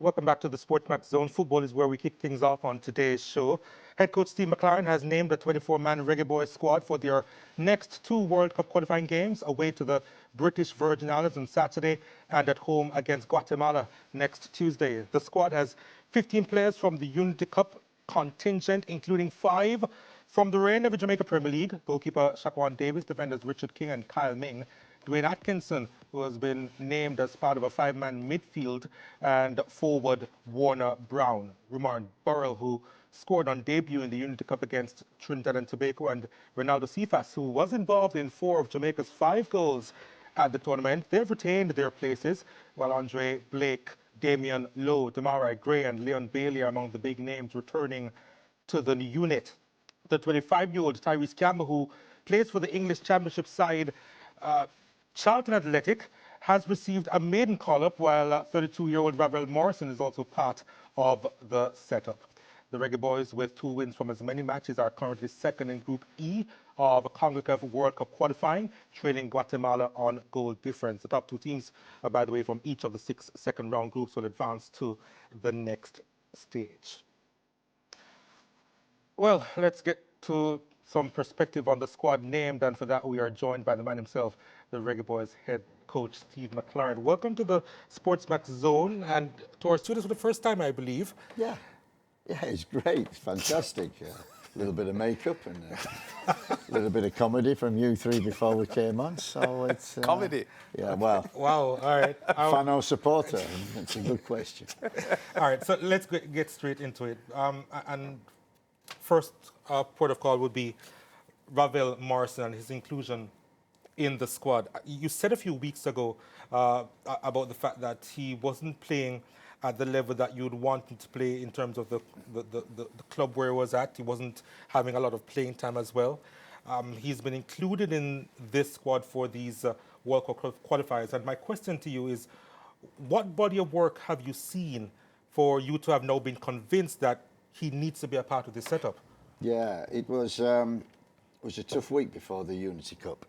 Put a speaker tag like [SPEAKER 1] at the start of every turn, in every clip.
[SPEAKER 1] Welcome back to the SportsMax Zone. Football is where we kick things off on today's show. Head coach Steve McLaren has named the 24-man Reggae Boyz squad for their next two World Cup qualifying games, away to the British Virgin Islands on Saturday and at home against Guatemala next Tuesday. The squad has 15 players from the Unity Cup contingent, including 5 from the reign of the Jamaica Premier League: goalkeeper Shaquan Davis, defenders Richard King and Kyle Ming, Dwayne Atkinson, who has been named as part of a 5-man midfield, and forward Warner Brown, Rumar Burrell, who scored on debut in the Unity Cup against Trinidad and Tobago, and Ronaldo Cephas, who was involved in 4 of Jamaica's 5 goals at the tournament. They've retained their places, while Andre Blake, Damian Lowe, Demarai Gray, and Leon Bailey are among the big names returning to the unit. The 25-year-old Tyrese Campbell, who plays for the English Championship side Charlton Athletic, has received a maiden call-up, while 32-year-old Ravel Morrison is also part of the setup. The Reggae Boyz, with 2 wins from as many matches, are currently second in Group E of CONCACAF World Cup qualifying, trailing Guatemala on goal difference. The top 2 teams, by the way, from each of the 6 second-round groups will advance to the next stage. Well, let's get to some perspective on the squad named, and for that we are joined by the man himself, the Reggae Boyz head coach Steve McLaren. Welcome to the SportsMax Zone and to our studios for the first time, I believe.
[SPEAKER 2] Yeah, it's great, it's fantastic. A little bit of makeup and a little bit of comedy from you 3 before we came on, so it's...
[SPEAKER 3] Comedy?
[SPEAKER 2] Yeah, well...
[SPEAKER 1] Wow, all right.
[SPEAKER 2] Fan or supporter? It's a good question.
[SPEAKER 1] All right, so let's get straight into it. And first port of call would be Ravel Morrison and his inclusion in the squad. You said a few weeks ago about the fact that he wasn't playing at the level that you'd want him to play in terms of the club where he was at. He wasn't having a lot of playing time as well. He's been included in this squad for these World Cup qualifiers. And my question to you is, what body of work have you seen for you to have now been convinced that he needs to be a part of this setup?
[SPEAKER 2] Yeah, it was a tough week before the Unity Cup.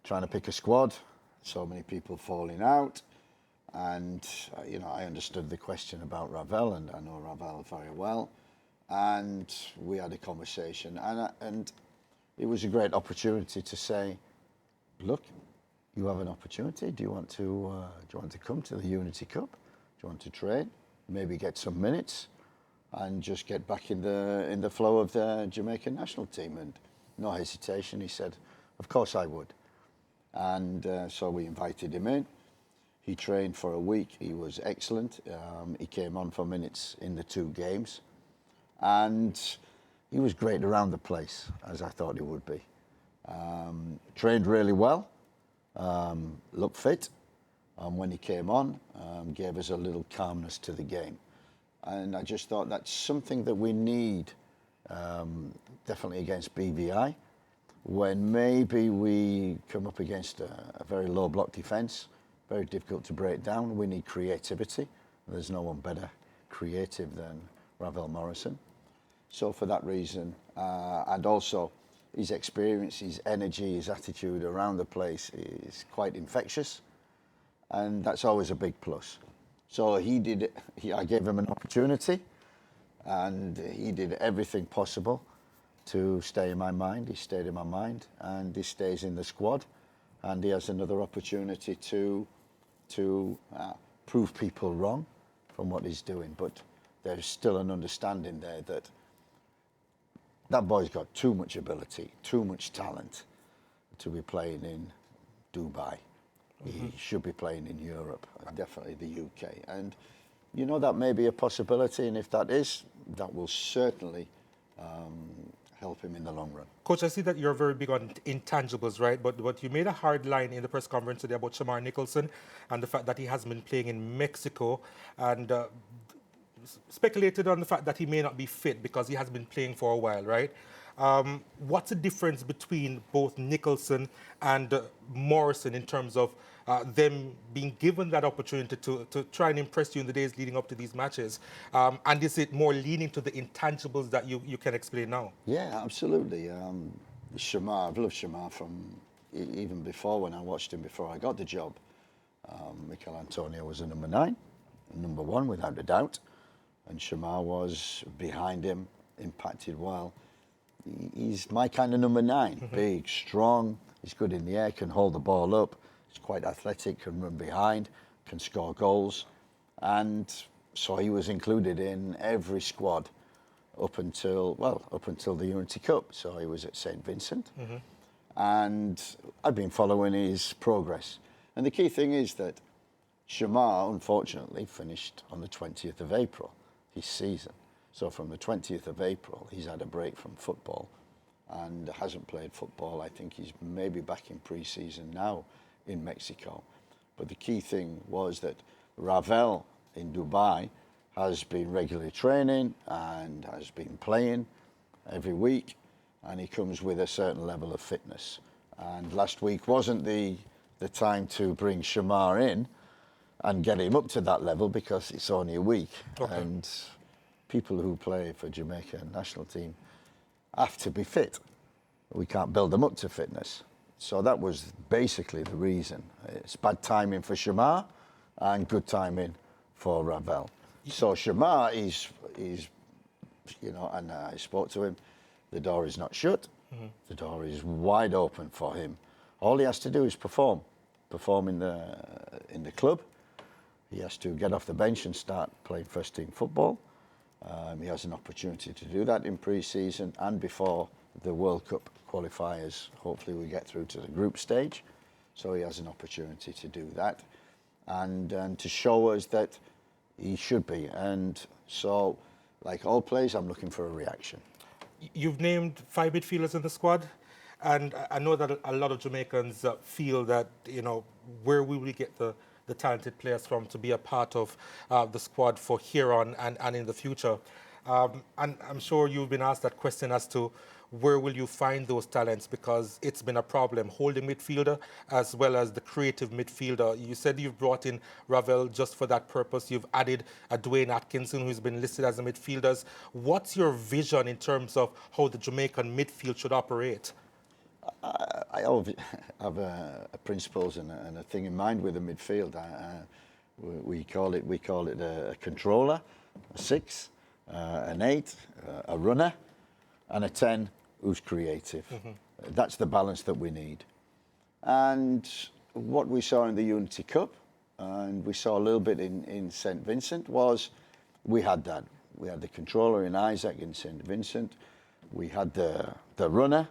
[SPEAKER 2] Trying to pick a squad, so many people falling out. And, I understood the question about Ravel, and I know Ravel very well. And we had a conversation, and it was a great opportunity to say, look, you have an opportunity. Do you want to come to the Unity Cup? Do you want to train? Maybe get some minutes and just get back in the flow of the Jamaican national team? And no hesitation, he said, of course I would. And so we invited him in. He trained for a week. He was excellent. He came on for minutes in the 2 games. And he was great around the place, as I thought he would be. Trained really well, looked fit. When he came on, gave us a little calmness to the game. And I just thought that's something that we need, definitely against BVI. When maybe we come up against a very low block defence, very difficult to break down, we need creativity. There's no one better creative than Ravel Morrison. So for that reason, and also his experience, his energy, his attitude around the place is quite infectious, and that's always a big plus. So I gave him an opportunity, and he did everything possible to stay in my mind. He stayed in my mind, and he stays in the squad, and he has another opportunity to prove people wrong from what he's doing. But there's still an understanding there that that boy's got too much ability, too much talent to be playing in Dubai. He should be playing in Europe, definitely the UK. And that may be a possibility, and if that is, that will certainly help him in the long run.
[SPEAKER 1] Coach, I see that you're very big on intangibles, right? But you made a hard line in the press conference today about Shamar Nicholson and the fact that he hasn't been playing in Mexico, and speculated on the fact that he may not be fit because he has been playing for a while, right? What's the difference between both Nicholson and Morrison in terms of them being given that opportunity to try and impress you in the days leading up to these matches? And is it more leaning to the intangibles that you can explain now?
[SPEAKER 2] Yeah, absolutely. Shamar, I've loved Shamar from even before, when I watched him before I got the job. Mikel Antonio was a number 9. number one without a doubt, and Shamar was behind him, impacted well. He's my kind of number 9, big, strong, he's good in the air, can hold the ball up, he's quite athletic, can run behind, can score goals, and so he was included in every squad up until the Unity Cup. So he was at St Vincent, and I've been following his progress. And the key thing is that Shamar, unfortunately, finished on the 20th of April, his season. So from the 20th of April, he's had a break from football and hasn't played football. I think he's maybe back in pre-season now in Mexico. But the key thing was that Ravel in Dubai has been regularly training and has been playing every week, and he comes with a certain level of fitness. And last week wasn't the time to bring Shamar in and get him up to that level because it's only a week. Okay. And people who play for Jamaica national team have to be fit. We can't build them up to fitness. So that was basically the reason. It's bad timing for Shamar and good timing for Ravel. So Shamar is, and I spoke to him, the door is not shut. The door is wide open for him. All he has to do is perform in the club. He has to get off the bench and start playing first team football. He has an opportunity to do that in pre-season and before the World Cup qualifiers. Hopefully we get through to the group stage. So he has an opportunity to do that and to show us that he should be. And so, like all players, I'm looking for a reaction.
[SPEAKER 1] You've named 5 midfielders in the squad, and I know that a lot of Jamaicans feel that, where will we get the talented players from to be a part of the squad for here on and in the future. And I'm sure you've been asked that question as to where will you find those talents, because it's been a problem holding midfielder as well as the creative midfielder. You said you've brought in Ravel just for that purpose. You've added a Dwayne Atkinson who's been listed as a midfielder. What's your vision in terms of how the Jamaican midfield should operate?
[SPEAKER 2] I always have a principles and a thing in mind with the midfield. We call it a controller, a 6, an 8, a runner, and a 10 who's creative. That's the balance that we need. And what we saw in the Unity Cup, and we saw a little bit in St Vincent, was we had that. We had the controller in Isaac in St Vincent. We had the runner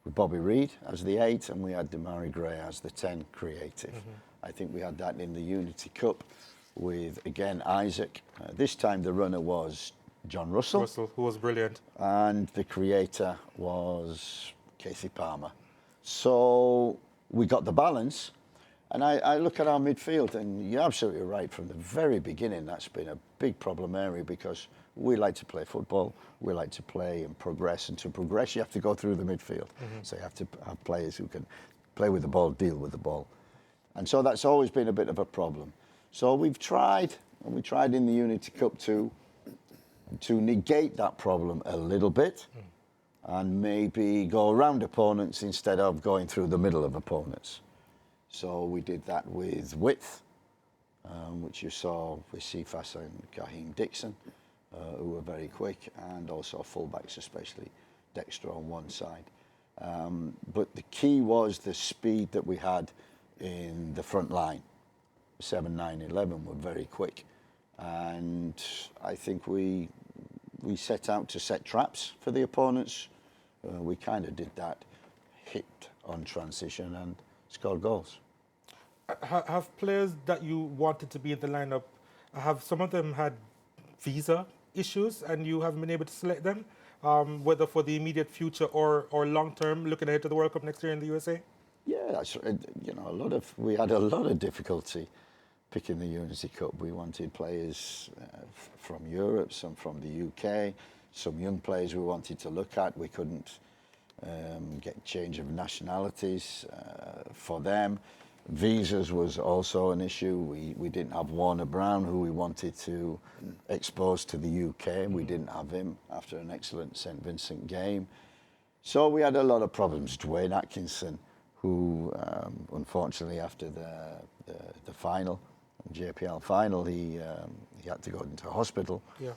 [SPEAKER 2] with Bobby Reid as the 8, and we had Damari Gray as the 10 creative. I think we had that in the Unity Cup with, again, Isaac. This time the runner was John Russell,
[SPEAKER 1] who was brilliant.
[SPEAKER 2] And the creator was Casey Palmer. So we got the balance. And I look at our midfield, and you're absolutely right. From the very beginning, that's been a big problem area because we like to play football. We like to play and progress. And to progress, you have to go through the midfield. So you have to have players who can play with the ball, deal with the ball. And so that's always been a bit of a problem. So we've tried, and we tried in the Unity Cup to negate that problem a little bit and maybe go around opponents instead of going through the middle of opponents. So we did that with width, which you saw with Cephas and Kaheem Dixon, who were very quick, and also fullbacks, especially Dexter on one side. But the key was the speed that we had in the front line. 7, 9, 11 were very quick. And I think we set out to set traps for the opponents. We kind of did that, hit on transition and scored goals.
[SPEAKER 1] Have players that you wanted to be in the lineup, have some of them had visa issues and you haven't been able to select them, whether for the immediate future or long term, looking ahead to the World Cup next year in the USA?
[SPEAKER 2] Yeah, that's, we had a lot of difficulty picking the Unity Cup. We wanted players from Europe, some from the UK, some young players we wanted to look at. We couldn't get change of nationalities for them. Visas was also an issue. We didn't have Warner Brown, who we wanted to expose to the UK. We didn't have him after an excellent St Vincent game. So we had a lot of problems. Dwayne Atkinson, who unfortunately after the final, JPL final, he had to go into hospital.
[SPEAKER 1] Yeah.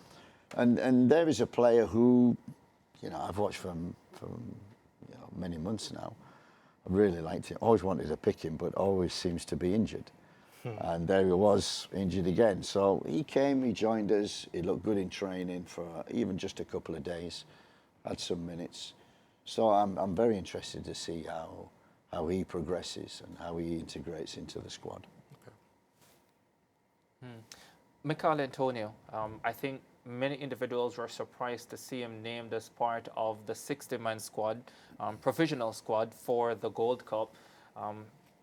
[SPEAKER 2] And there is a player who, I've watched from many months now. I really liked him. Always wanted to pick him, but always seems to be injured. And there he was, injured again. So he came, he joined us. He looked good in training for even just a couple of days. Had some minutes. So I'm very interested to see how he progresses and how he integrates into the squad.
[SPEAKER 3] Mikel Antonio, I think many individuals were surprised to see him named as part of the 60-man squad, provisional squad for the Gold Cup.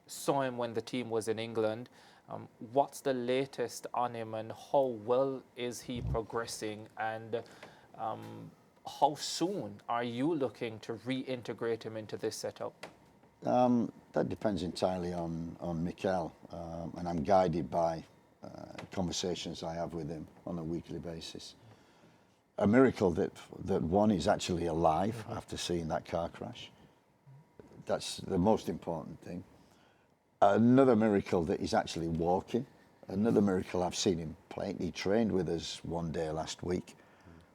[SPEAKER 3] Saw him when the team was in England. What's the latest on him, and how well is he progressing, and how soon are you looking to reintegrate him into this setup?
[SPEAKER 2] That depends entirely on Mikel, and I'm guided by conversations I have with him on a weekly basis. A miracle that one is actually alive after seeing that car crash. That's the most important thing. Another miracle that he's actually walking. Another miracle I've seen him playing. He trained with us one day last week,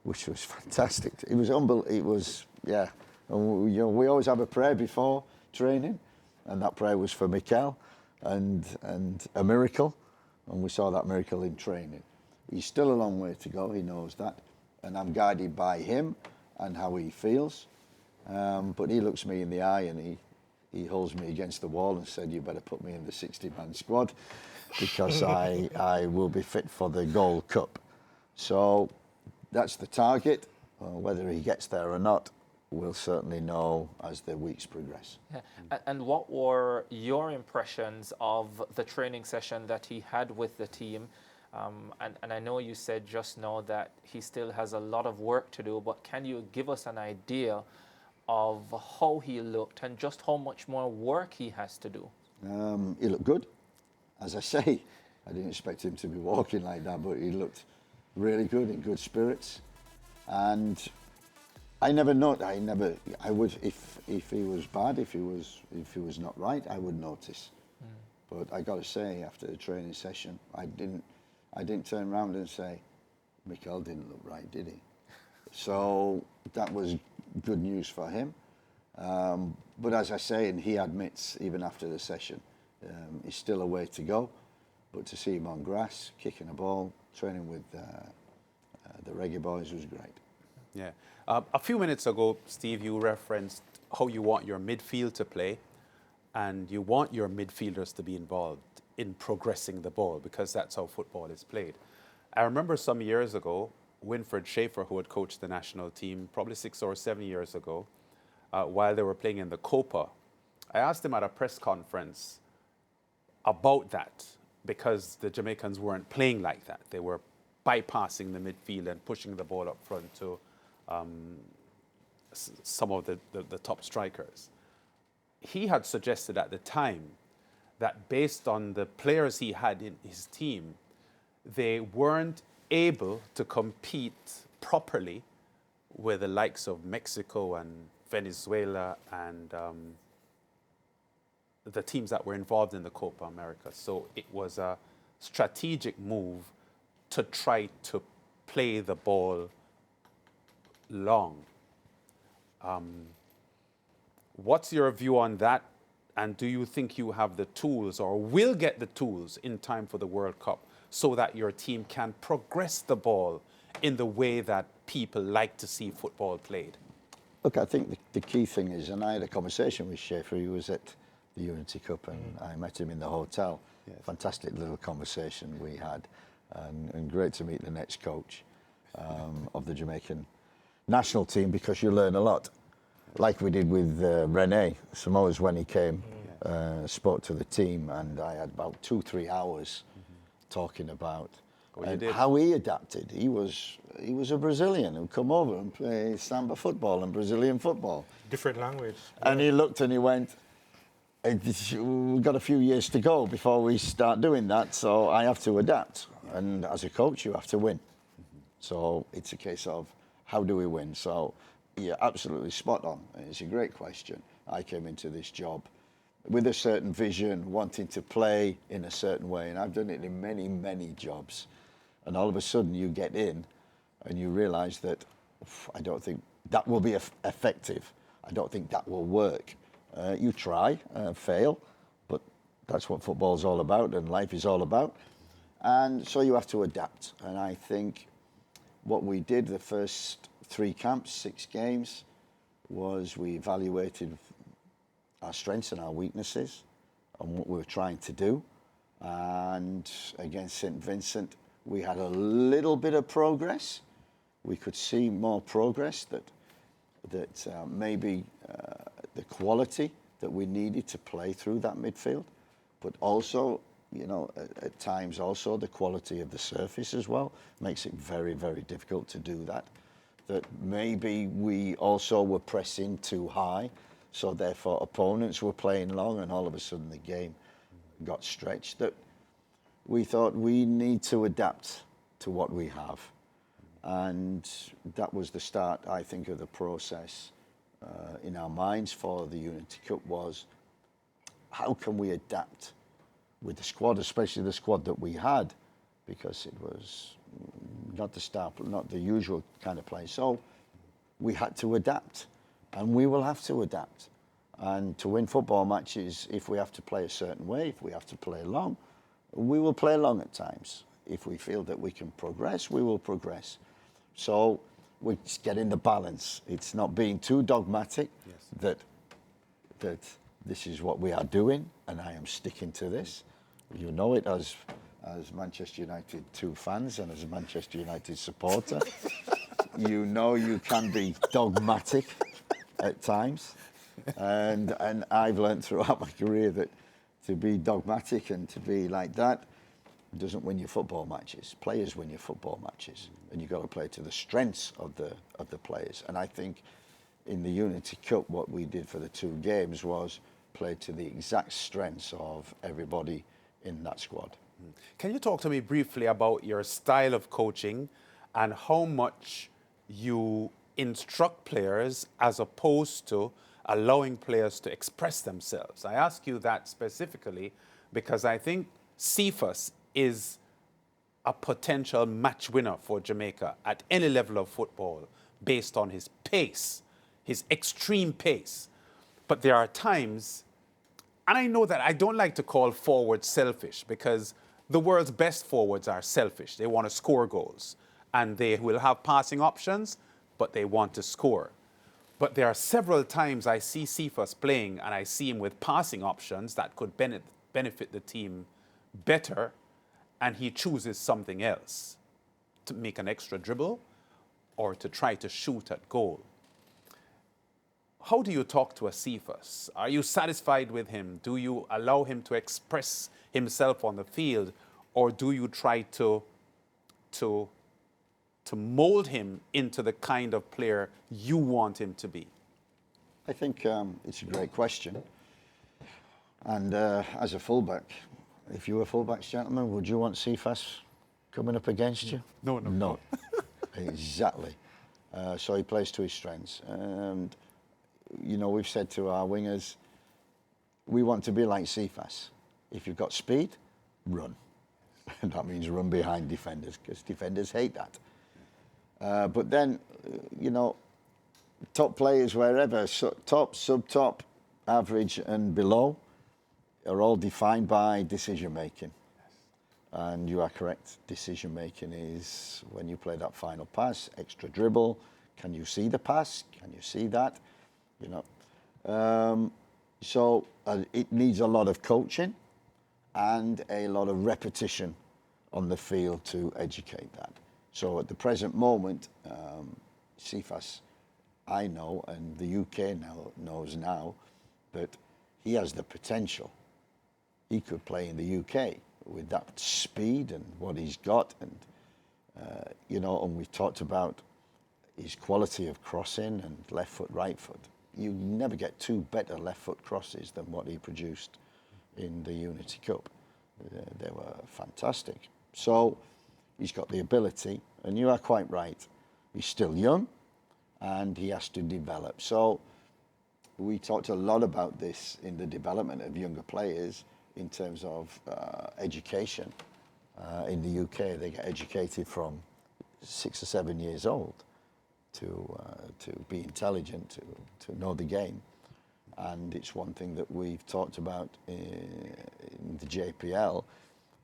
[SPEAKER 2] which was fantastic. It was unbelievable. It was, yeah. And we always have a prayer before training, and that prayer was for Mikel and a miracle. And we saw that miracle in training. He's still a long way to go, he knows that. And I'm guided by him and how he feels. But he looks me in the eye and he holds me against the wall and said, you better put me in the 60-man squad because I will be fit for the Gold Cup. So that's the target. Whether he gets there or not, we'll certainly know as the weeks progress.
[SPEAKER 3] Yeah. And what were your impressions of the training session that he had with the team? And I know you said just now that he still has a lot of work to do, but can you give us an idea of how he looked and just how much more work he has to do?
[SPEAKER 2] He looked good. As I say, I didn't expect him to be walking like that, but he looked really good, in good spirits. And I never know. I would, if he was bad, if he was not right, I would notice. But I got to say, after the training session, I didn't turn around and say, Mikel didn't look right, did he? So that was good news for him. But as I say, and he admits even after the session, he's still a way to go. But to see him on grass, kicking a ball, training with the Reggae Boyz was great.
[SPEAKER 4] Yeah. A few minutes ago, Steve, you referenced how you want your midfield to play, and you want your midfielders to be involved in progressing the ball because that's how football is played. I remember some years ago, Winfred Schaefer, who had coached the national team probably 6 or 7 years ago, while they were playing in the Copa, I asked him at a press conference about that because the Jamaicans weren't playing like that. They were bypassing the midfield and pushing the ball up front to some of the top strikers. He had suggested at the time that based on the players he had in his team, they weren't able to compete properly with the likes of Mexico and Venezuela and the teams that were involved in the Copa America. So it was a strategic move to try to play the ball long. What's your view on that? And do you think you have the tools or will get the tools in time for the World Cup so that your team can progress the ball in the way that people like to see football played?
[SPEAKER 2] Look, I think the key thing is, and I had a conversation with Schaefer, he was at the Unity Cup, and I met him in the hotel. Yes. Fantastic little conversation we had, and great to meet the next coach of the Jamaican national team, because you learn a lot. Like we did with Rene Samoas when he came, spoke to the team, and I had about 2-3 hours talking about how he adapted. He was a Brazilian who come over and play samba football and Brazilian football.
[SPEAKER 1] Different language.
[SPEAKER 2] And he looked and he went, we've got a few years to go before we start doing that, so I have to adapt. And as a coach, you have to win. So it's a case of how do we win? So you're absolutely spot on. It's a great question. I came into this job with a certain vision, wanting to play in a certain way. And I've done it in many, many jobs. And all of a sudden you get in and you realise that I don't think that will be effective. I don't think that will work. You try, fail, but that's what football's all about and life is all about. And so you have to adapt. And I think what we did the first 3 camps, 6 games, was we evaluated our strengths and our weaknesses and what we were trying to do. And against St. Vincent, we had a little bit of progress. We could see more progress that maybe the quality that we needed to play through that midfield, but also, you know, at times also the quality of the surface as well makes it very, very difficult to do that. That maybe we also were pressing too high, so therefore opponents were playing long and all of a sudden the game got stretched. That we thought we need to adapt to what we have. And that was the start, I think, of the process in our minds for the Unity Cup was how can we adapt with the squad, especially the squad that we had, because it was not the star, not the usual kind of play. So we had to adapt, and we will have to adapt. And to win football matches, if we have to play a certain way, if we have to play long, we will play long at times. If we feel that we can progress, we will progress. So we're just getting the balance. It's not being too dogmatic that this is what we are doing, and I am sticking to this. You know it as Manchester United 2 fans and as a Manchester United supporter. You know you can be dogmatic at times. And I've learned throughout my career that to be dogmatic and to be like that doesn't win your football matches. Players win your football matches, and you've got to play to the strengths of the players. And I think in the Unity Cup, what we did for the 2 games was play to the exact strengths of everybody in that squad.
[SPEAKER 4] Can you talk to me briefly about your style of coaching and how much you instruct players as opposed to allowing players to express themselves? I ask you that specifically because I think Cephas is a potential match winner for Jamaica at any level of football based on his pace, his extreme pace. But there are times, and I know that I don't like to call forwards selfish because the world's best forwards are selfish. They want to score goals and they will have passing options, but they want to score. But there are several times I see Cephas playing and I see him with passing options that could benefit the team better, and he chooses something else to make an extra dribble or to try to shoot at goal. How do you talk to a Cephas? Are you satisfied with him? Do you allow him to express himself on the field, or do you try to mold him into the kind of player you want him to be?
[SPEAKER 2] I think it's a great question. And as a fullback, if you were fullbacks, gentlemen, would you want Cephas coming up against you? No. Exactly. So he plays to his strengths. And, you know, we've said to our wingers, we want to be like Cephas. If you've got speed, run. And that means run behind defenders, because defenders hate that. But then, you know, top players wherever, top, sub-top, average and below, are all defined by decision-making. And you are correct. Decision-making is when you play that final pass, extra dribble. Can you see the pass? Can you see that? You know. So it needs a lot of coaching and a lot of repetition on the field to educate that. So at the present moment, Cephas, I know, and the UK knows now, that he has the potential. He could play in the UK with that speed and what he's got, and you know, and we've talked about his quality of crossing and left foot, right foot. You never get 2 better left foot crosses than what he produced in the Unity Cup. They were fantastic. So he's got the ability, and you are quite right. He's still young, and he has to develop. So we talked a lot about this in the development of younger players in terms of education. In the UK, they get educated from 6 or 7 years old to be intelligent, to know the game. And it's one thing that we've talked about in the JPL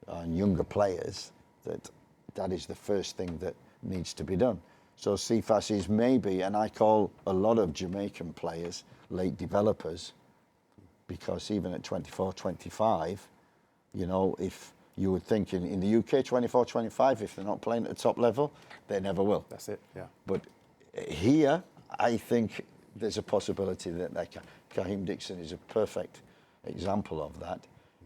[SPEAKER 2] on younger players, that is the first thing that needs to be done. So CFAS is maybe, and I call a lot of Jamaican players late developers, because even at 24, 25, you know, if you would think in the UK, 24, 25, if they're not playing at the top level, they never will.
[SPEAKER 4] That's it, yeah.
[SPEAKER 2] But here, I think there's a possibility that they can. Kaheem Dixon is a perfect example of that.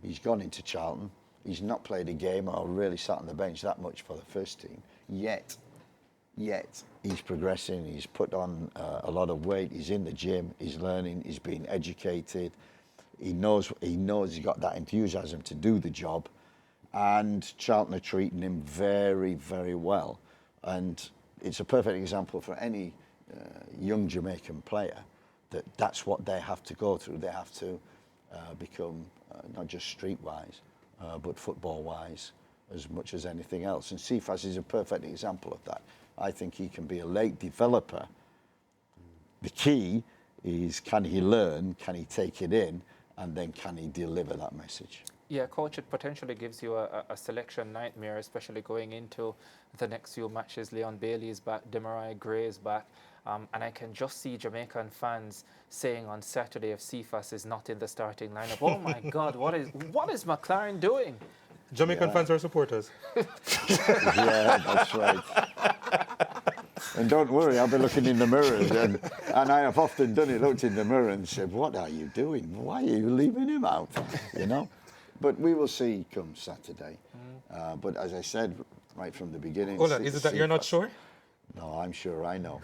[SPEAKER 2] He's gone into Charlton. He's not played a game or really sat on the bench that much for the first team. Yet he's progressing. He's put on a lot of weight. He's in the gym. He's learning. He's being educated. He knows he's got that enthusiasm to do the job. And Charlton are treating him very, very well. And it's a perfect example for any young Jamaican player that's what they have to go through. They have to become not just streetwise, but football-wise as much as anything else. And CFAS is a perfect example of that. I think he can be a late developer. The key is, can he learn, can he take it in, and then can he deliver that message?
[SPEAKER 3] Yeah, coach, it potentially gives you a selection nightmare, especially going into the next few matches. Leon Bailey is back, Demarai Gray is back, and I can just see Jamaican fans saying on Saturday if CFAS is not in the starting lineup, oh my God, what is McLaren doing?
[SPEAKER 1] Jamaican fans are supporters.
[SPEAKER 2] Yeah, that's right. And don't worry, I'll be looking in the mirror, and I have often done it, looked in the mirror and said, what are you doing? Why are you leaving him out? You know? But we will see come Saturday. But as I said right from the beginning...
[SPEAKER 1] Hold on, is it that you're not sure?
[SPEAKER 2] No, I'm sure I know.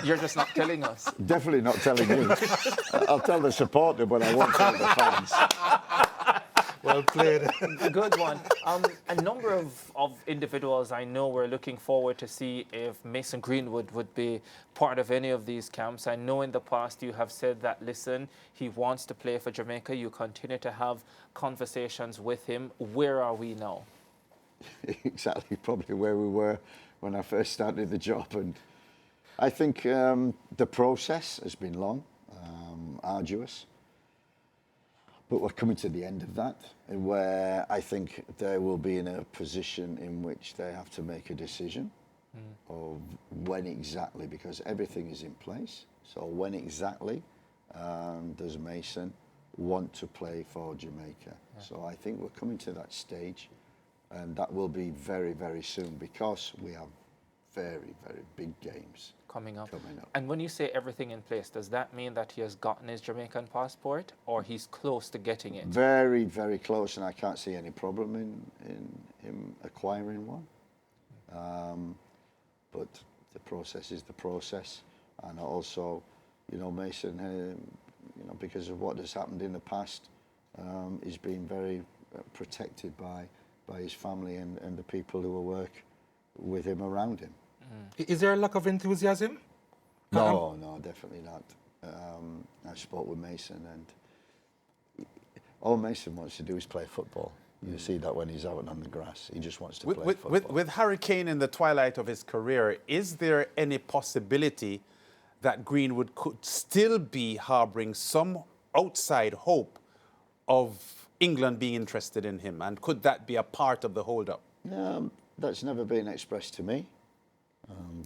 [SPEAKER 3] You're just not telling us.
[SPEAKER 2] Definitely not telling you. I'll tell the supporter, but I won't tell the fans.
[SPEAKER 1] Well played.
[SPEAKER 3] A good one. A number of individuals I know we're looking forward to see if Mason Greenwood would be part of any of these camps. I know in the past you have said that, listen, he wants to play for Jamaica. You continue to have conversations with him. Where are we now?
[SPEAKER 2] Exactly, probably where we were when I first started the job. And I think the process has been long, arduous. But we're coming to the end of that, where I think they will be in a position in which they have to make a decision of when exactly, because everything is in place. So when exactly does Mason want to play for Jamaica? Yeah. So I think we're coming to that stage, and that will be very, very soon, because we have very, very big games
[SPEAKER 3] coming up. And when you say everything in place, does that mean that he has gotten his Jamaican passport, or he's close to getting it?
[SPEAKER 2] Very, very close, and I can't see any problem in him acquiring one. But the process is the process, and also, you know, Mason, you know, because of what has happened in the past, is being very protected by his family and the people who will work with him around him.
[SPEAKER 1] Is there a lack of enthusiasm?
[SPEAKER 2] No, definitely not. I spoke with Mason, and all Mason wants to do is play football. You see that when he's out on the grass. He just wants to play football.
[SPEAKER 4] With Harry Kane in the twilight of his career, is there any possibility that Greenwood could still be harbouring some outside hope of England being interested in him? And could that be a part of the hold-up?
[SPEAKER 2] That's never been expressed to me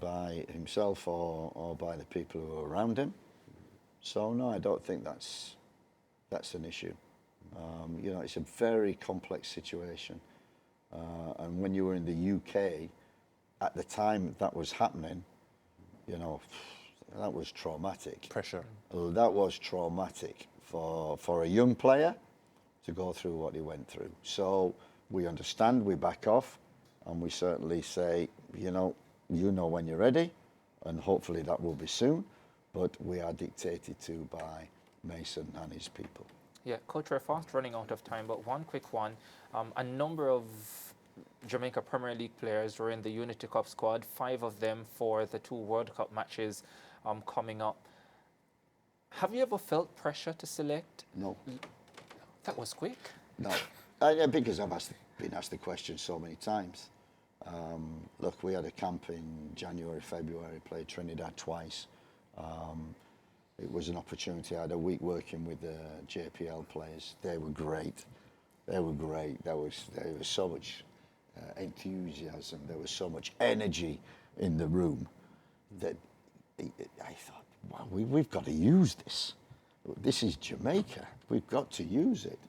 [SPEAKER 2] by himself or by the people who are around him. So no, I don't think that's an issue. You know, it's a very complex situation. And when you were in the UK, at the time that was happening, you know, that was traumatic.
[SPEAKER 4] Pressure.
[SPEAKER 2] That was traumatic for a young player to go through what he went through. So we understand, we back off, and we certainly say, you know when you're ready, and hopefully that will be soon, but we are dictated to by Mason and his people.
[SPEAKER 3] Yeah, Coach, we're fast running out of time, but one quick one. A number of Jamaica Premier League players were in the Unity Cup squad, 5 of them for the 2 World Cup matches coming up. Have you ever felt pressure to select?
[SPEAKER 2] No,
[SPEAKER 3] That was quick.
[SPEAKER 2] no. Because I've been asked the question so many times. Look, we had a camp in January, February, played Trinidad twice. It was an opportunity. I had a week working with the JPL players. They were great. They were great. There was so much enthusiasm. There was so much energy in the room that I thought, wow, we've got to use this. This is Jamaica. We've got to use it,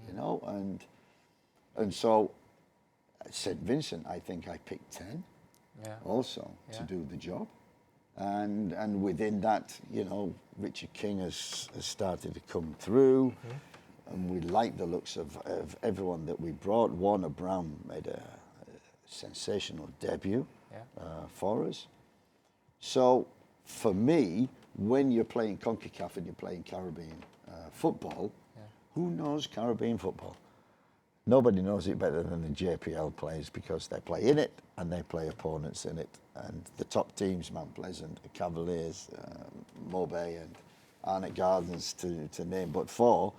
[SPEAKER 2] you know. And so at St. Vincent, I think I picked 10 also to do the job. And within that, you know, Richard King has started to come through. And we like the looks of everyone that we brought. Warner Brown made a sensational debut for us. So for me, when you're playing CONCACAF and you're playing Caribbean football, who knows Caribbean football? Nobody knows it better than the JPL players because they play in it and they play opponents in it. And the top teams, Mount Pleasant, Cavaliers, Mobay and Arnott Gardens to name but four,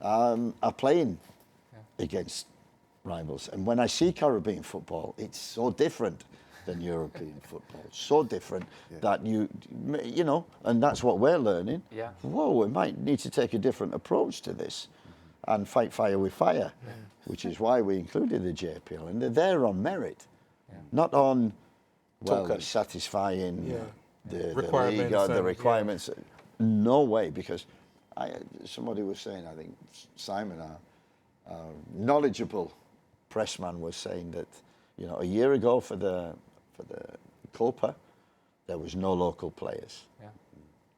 [SPEAKER 2] are playing against rivals. And when I see Caribbean football, it's so different than European football. So different that you know, and that's what we're learning.
[SPEAKER 3] Yeah.
[SPEAKER 2] Whoa, we might need to take a different approach to this and fight fire with fire, which is why we included the JPL. And they're there on merit, not on, well, satisfying the
[SPEAKER 1] Requirements
[SPEAKER 2] league or the
[SPEAKER 1] and-
[SPEAKER 2] requirements. No way, because somebody was saying, I think Simon, our knowledgeable pressman, was saying that, you know, a year ago for the Copa, there was no local players.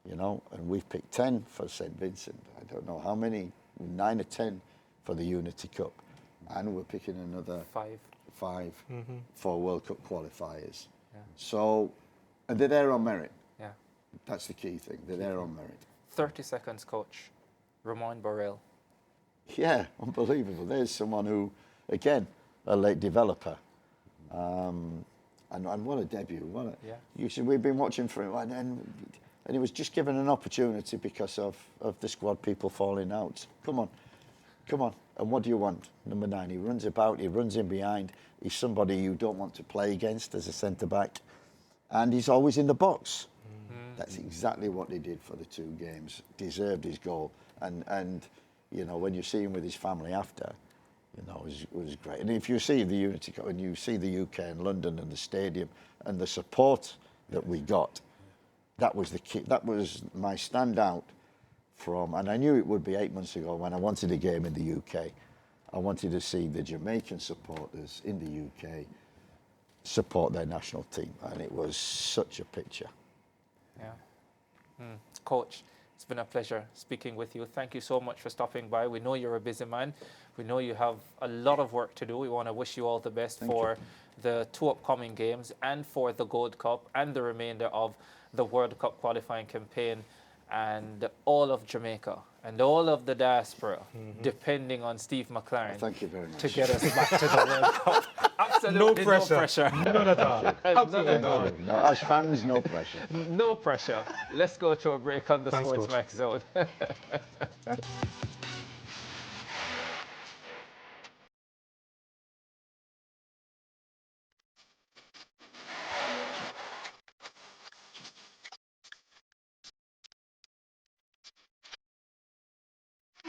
[SPEAKER 2] You know, and we've picked 10 for St. Vincent. I don't know how many, 9 or 10 for the Unity Cup. And we're picking another 5 for World Cup qualifiers. So, and they're there on merit.
[SPEAKER 3] Yeah.
[SPEAKER 2] That's the key thing. They're there on merit.
[SPEAKER 3] 30 seconds, coach. Ramon Burrell.
[SPEAKER 2] Yeah, unbelievable. There's someone who, again, a late developer. And what a debut. What a, you see, we've been watching for him, and he was just given an opportunity because of the squad people falling out. Come on. And what do you want? Number 9, he runs about, he runs in behind. He's somebody you don't want to play against as a centre-back. And he's always in the box. That's exactly what he did for the 2 games. Deserved his goal. And you know, when you see him with his family after, you know, it was great. And if you see the Unity Cup and you see the UK and London and the stadium and the support that we got, that was the key. That was my standout from, and I knew it would be 8 months ago when I wanted a game in the UK. I wanted to see the Jamaican supporters in the UK support their national team, and it was such a picture.
[SPEAKER 3] Coach, it's been a pleasure speaking with you. Thank you so much for stopping by. We know you're a busy man. We know you have a lot of work to do. We want to wish you all the best for the 2 upcoming games and for the Gold Cup and the remainder of the World Cup qualifying campaign, and all of Jamaica and all of the diaspora depending on Steve McLaren.
[SPEAKER 2] Thank you very much.
[SPEAKER 3] To get us back to the World Cup. Absolutely
[SPEAKER 1] No pressure.
[SPEAKER 3] None at all. Absolutely none.
[SPEAKER 2] No, as fans, no pressure.
[SPEAKER 3] No pressure. Let's go to a break on the
[SPEAKER 1] Thanks, Coach.
[SPEAKER 3] SportsMax Zone.